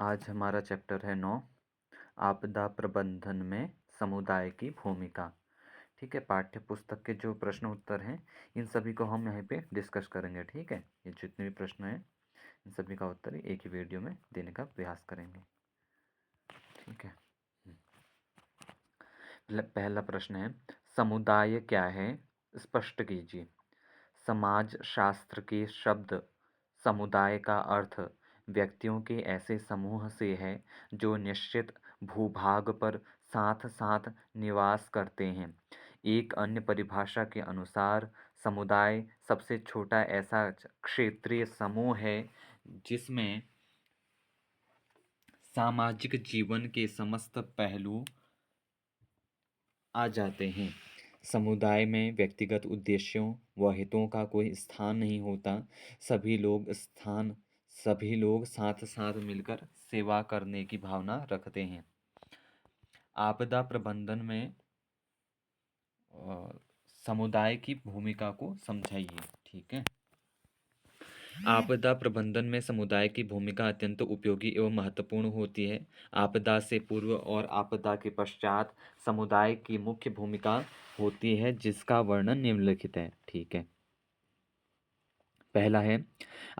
आज हमारा चैप्टर है 9 आपदा प्रबंधन में समुदाय की भूमिका। ठीक है, पाठ्य पुस्तक के जो प्रश्न उत्तर हैं इन सभी को हम यहाँ पे डिस्कस करेंगे। ठीक है, ये जितने भी प्रश्न हैं इन सभी का उत्तर एक ही वीडियो में देने का प्रयास करेंगे। ठीक है, पहला प्रश्न है, समुदाय क्या है, स्पष्ट कीजिए। समाज शास्त्र के शब्द समुदाय का अर्थ व्यक्तियों के ऐसे समूह से है जो निश्चित भूभाग पर साथ साथ निवास करते हैं। एक अन्य परिभाषा के अनुसार समुदाय सबसे छोटा ऐसा क्षेत्रीय समूह है जिसमें सामाजिक जीवन के समस्त पहलू आ जाते हैं। समुदाय में व्यक्तिगत उद्देश्यों व हितों का कोई स्थान नहीं होता। सभी लोग साथ साथ मिलकर सेवा करने की भावना रखते हैं। आपदा प्रबंधन में समुदाय की भूमिका को समझाइए। ठीक है, आपदा प्रबंधन में समुदाय की भूमिका अत्यंत उपयोगी एवं महत्वपूर्ण होती है। आपदा से पूर्व और आपदा के पश्चात समुदाय की मुख्य भूमिका होती है जिसका वर्णन निम्नलिखित है। ठीक है, पहला है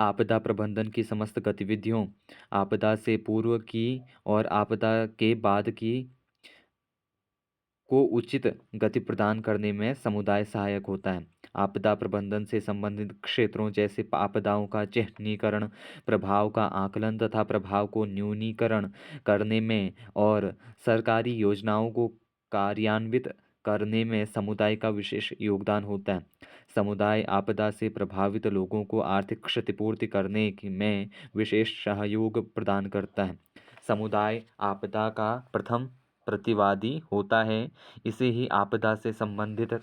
आपदा प्रबंधन की समस्त गतिविधियों आपदा से पूर्व की और आपदा के बाद की को उचित गति प्रदान करने में समुदाय सहायक होता है। आपदा प्रबंधन से संबंधित क्षेत्रों जैसे आपदाओं का चिह्नीकरण, प्रभाव का आकलन तथा प्रभाव को न्यूनीकरण करने में और सरकारी योजनाओं को कार्यान्वित करने में समुदाय का विशेष योगदान होता है। समुदाय आपदा से प्रभावित लोगों को आर्थिक क्षतिपूर्ति करने में विशेष सहयोग प्रदान करता है। समुदाय आपदा का प्रथम प्रतिवादी होता है। इसे ही आपदा से संबंधित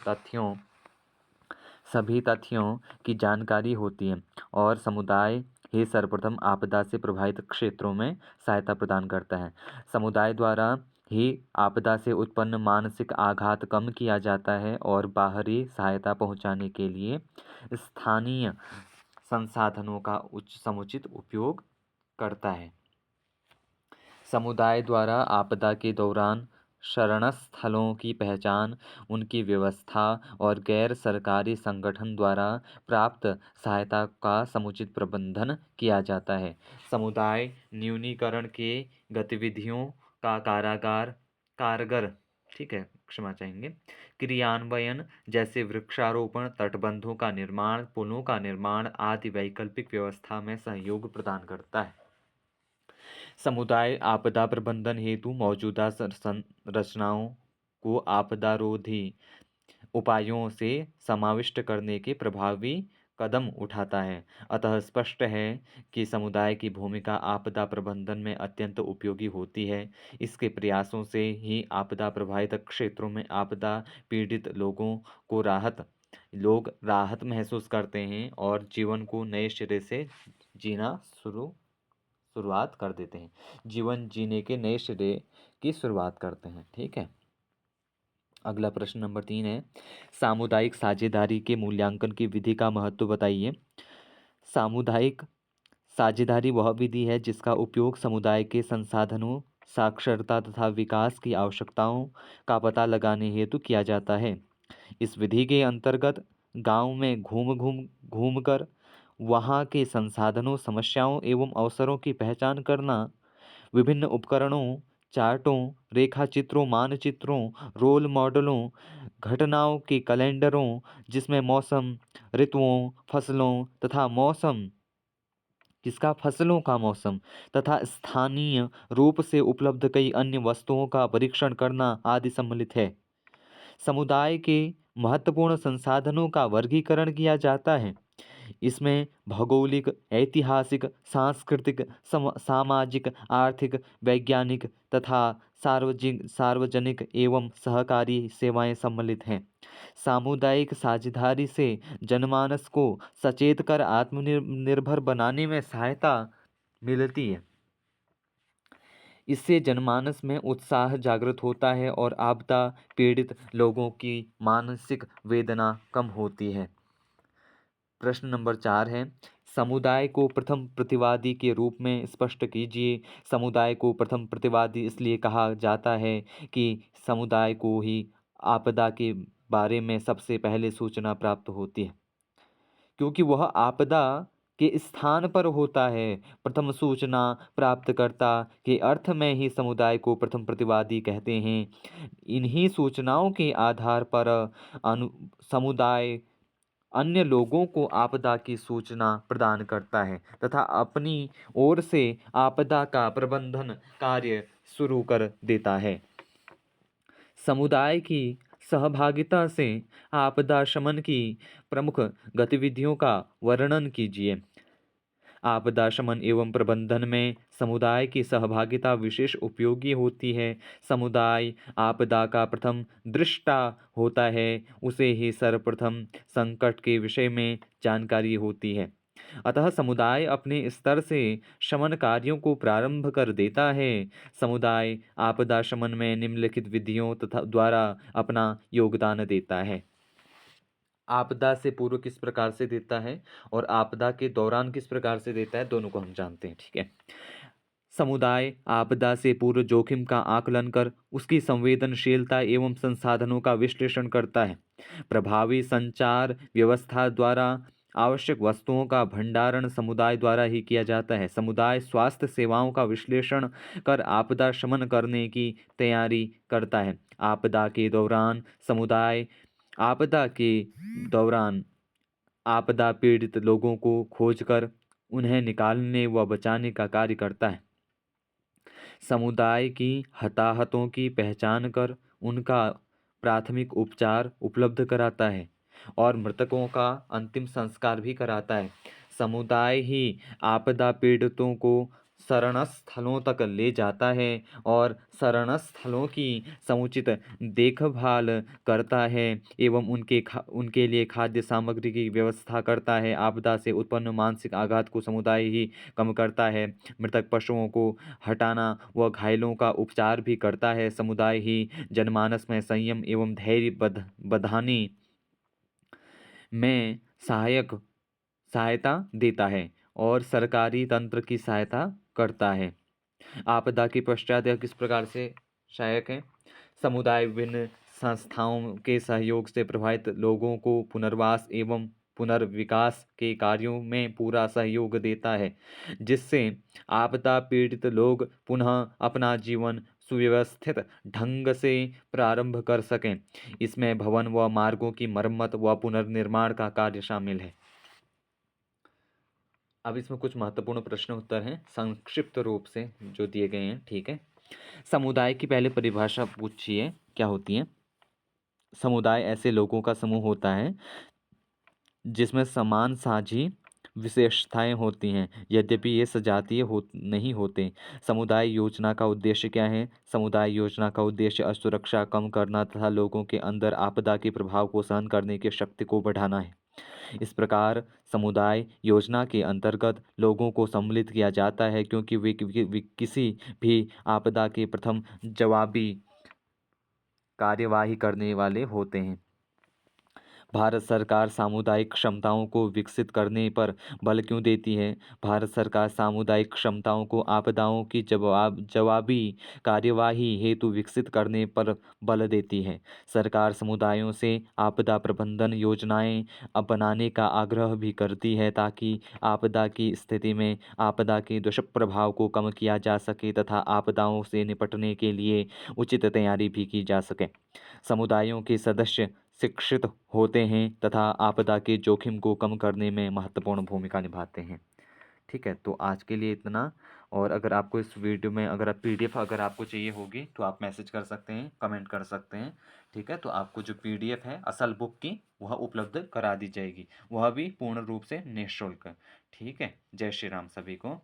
सभी तथ्यों की जानकारी होती है और समुदाय ही सर्वप्रथम आपदा से प्रभावित क्षेत्रों में सहायता प्रदान करता है। समुदाय द्वारा ही आपदा से उत्पन्न मानसिक आघात कम किया जाता है और बाहरी सहायता पहुंचाने के लिए स्थानीय संसाधनों का समुचित उपयोग करता है। समुदाय द्वारा आपदा के दौरान शरण स्थलों की पहचान, उनकी व्यवस्था और गैर सरकारी संगठन द्वारा प्राप्त सहायता का समुचित प्रबंधन किया जाता है। समुदाय न्यूनीकरण के गतिविधियों का कारगर ठीक है, क्षमा चाहेंगे, क्रियान्वयन जैसे वृक्षारोपण, तटबंधों का निर्माण, पुलों का निर्माण आदि वैकल्पिक व्यवस्था में सहयोग प्रदान करता है। समुदाय आपदा प्रबंधन हेतु मौजूदा संरचनाओं को आपदारोधी उपायों से समाविष्ट करने के प्रभावी कदम उठाता है। अतः स्पष्ट है कि समुदाय की भूमिका आपदा प्रबंधन में अत्यंत उपयोगी होती है। इसके प्रयासों से ही आपदा प्रभावित क्षेत्रों में आपदा पीड़ित लोगों को लोग राहत महसूस करते हैं और जीवन को नए सिरे से जीना शुरुआत कर देते हैं। जीवन जीने के नए सिरे की शुरुआत करते हैं। ठीक है, अगला प्रश्न नंबर 3 है, सामुदायिक साझेदारी के मूल्यांकन की विधि का महत्व बताइए। सामुदायिक साझेदारी वह विधि है जिसका उपयोग समुदाय के संसाधनों, साक्षरता तथा विकास की आवश्यकताओं का पता लगाने हेतु किया जाता है। इस विधि के अंतर्गत गांव में घूम कर वहाँ के संसाधनों, समस्याओं एवं अवसरों की पहचान करना, विभिन्न उपकरणों, चार्टों, रेखाचित्रों, मानचित्रों, रोल मॉडलों, घटनाओं के कैलेंडरों जिसमें मौसम, ऋतुओं, फसलों का मौसम तथा स्थानीय रूप से उपलब्ध कई अन्य वस्तुओं का परीक्षण करना आदि सम्मिलित है। समुदाय के महत्वपूर्ण संसाधनों का वर्गीकरण किया जाता है। इसमें भौगोलिक, ऐतिहासिक, सांस्कृतिक, सामाजिक, आर्थिक, वैज्ञानिक तथा सार्वजनिक एवं सहकारी सेवाएं सम्मिलित हैं। सामुदायिक साझेदारी से जनमानस को सचेत कर आत्मनिर्भर बनाने में सहायता मिलती है। इससे जनमानस में उत्साह जागृत होता है और आपदा पीड़ित लोगों की मानसिक वेदना कम होती है। प्रश्न नंबर 4 है, समुदाय को प्रथम प्रतिवादी के रूप में स्पष्ट कीजिए। समुदाय को प्रथम प्रतिवादी इसलिए कहा जाता है कि समुदाय को ही आपदा के बारे में सबसे पहले सूचना प्राप्त होती है, क्योंकि वह आपदा के स्थान पर होता है। प्रथम सूचना प्राप्तकर्ता के अर्थ में ही समुदाय को प्रथम प्रतिवादी कहते हैं। इन्हीं सूचनाओं के आधार पर अनु समुदाय अन्य लोगों को आपदा की सूचना प्रदान करता है तथा अपनी ओर से आपदा का प्रबंधन कार्य शुरू कर देता है। समुदाय की सहभागिता से आपदा शमन की प्रमुख गतिविधियों का वर्णन कीजिए। आपदा शमन एवं प्रबंधन में समुदाय की सहभागिता विशेष उपयोगी होती है। समुदाय आपदा का प्रथम दृष्टा होता है, उसे ही सर्वप्रथम संकट के विषय में जानकारी होती है। अतः समुदाय अपने स्तर से शमन कार्यों को प्रारंभ कर देता है। समुदाय आपदा शमन में निम्नलिखित विधियों तथा द्वारा अपना योगदान देता है। आपदा से पूर्व किस प्रकार से देता है और आपदा के दौरान किस प्रकार से देता है, दोनों को हम जानते हैं। ठीक है। समुदाय आपदा से पूर्व जोखिम का आकलन कर उसकी संवेदनशीलता एवं संसाधनों का विश्लेषण करता है। प्रभावी संचार व्यवस्था द्वारा आवश्यक वस्तुओं का भंडारण समुदाय द्वारा ही किया जाता है। समुदाय स्वास्थ्य सेवाओं का विश्लेषण कर आपदा शमन करने की तैयारी करता है। आपदा के दौरान आपदा पीड़ित लोगों को खोजकर उन्हें निकालने व बचाने का कार्य करता है। समुदाय की हताहतों की पहचान कर उनका प्राथमिक उपचार उपलब्ध कराता है और मृतकों का अंतिम संस्कार भी कराता है। समुदाय ही आपदा पीड़ितों को शरण स्थलों तक ले जाता है और शरण स्थलों की समुचित देखभाल करता है एवं उनके लिए खाद्य सामग्री की व्यवस्था करता है। आपदा से उत्पन्न मानसिक आघात को समुदाय ही कम करता है। मृतक पशुओं को हटाना व घायलों का उपचार भी करता है। समुदाय ही जनमानस में संयम एवं धैर्य बधाने में सहायता देता है और सरकारी तंत्र की सहायता करता है। आपदा के पश्चात यह किस प्रकार से सहायक है? समुदाय विभिन्न संस्थाओं के सहयोग से प्रभावित लोगों को पुनर्वास एवं पुनर्विकास के कार्यों में पूरा सहयोग देता है, जिससे आपदा पीड़ित लोग पुनः अपना जीवन सुव्यवस्थित ढंग से प्रारंभ कर सकें। इसमें भवन व मार्गों की मरम्मत व पुनर्निर्माण का कार्य शामिल है। अब इसमें कुछ महत्वपूर्ण प्रश्न उत्तर हैं संक्षिप्त रूप से जो दिए गए हैं। ठीक है। समुदाय की पहले परिभाषा पूछिए क्या होती है। समुदाय ऐसे लोगों का समूह होता है जिसमें समान साझी विशेषताएं होती हैं, यद्यपि ये सजातीय नहीं होते। समुदाय योजना का उद्देश्य क्या है? समुदाय योजना का उद्देश्य असुरक्षा कम करना तथा लोगों के अंदर आपदा के प्रभाव को सहन करने की शक्ति को बढ़ाना है। इस प्रकार समुदाय योजना के अंतर्गत लोगों को सम्मिलित किया जाता है, क्योंकि वे किसी भी आपदा के प्रथम जवाबी कार्यवाही करने वाले होते हैं। भारत सरकार सामुदायिक क्षमताओं को विकसित करने पर बल क्यों देती है? भारत सरकार सामुदायिक क्षमताओं को आपदाओं की जवाबी कार्यवाही हेतु विकसित करने पर बल देती है। सरकार समुदायों से आपदा प्रबंधन योजनाएं बनाने का आग्रह भी करती है, ताकि आपदा की स्थिति में आपदा के दुष्प्रभाव को कम किया जा सके तथा आपदाओं से निपटने के लिए उचित तैयारी भी की जा सके। समुदायों के सदस्य शिक्षित होते हैं तथा आपदा के जोखिम को कम करने में महत्वपूर्ण भूमिका निभाते हैं। ठीक है, तो आज के लिए इतना। और अगर आपको इस वीडियो में अगर आप पीडीएफ अगर आपको चाहिए होगी तो आप मैसेज कर सकते हैं, कमेंट कर सकते हैं। ठीक है, तो आपको जो पीडीएफ है असल बुक की वह उपलब्ध करा दी जाएगी, वह भी पूर्ण रूप से निःशुल्क। ठीक है, जय श्री राम सभी को।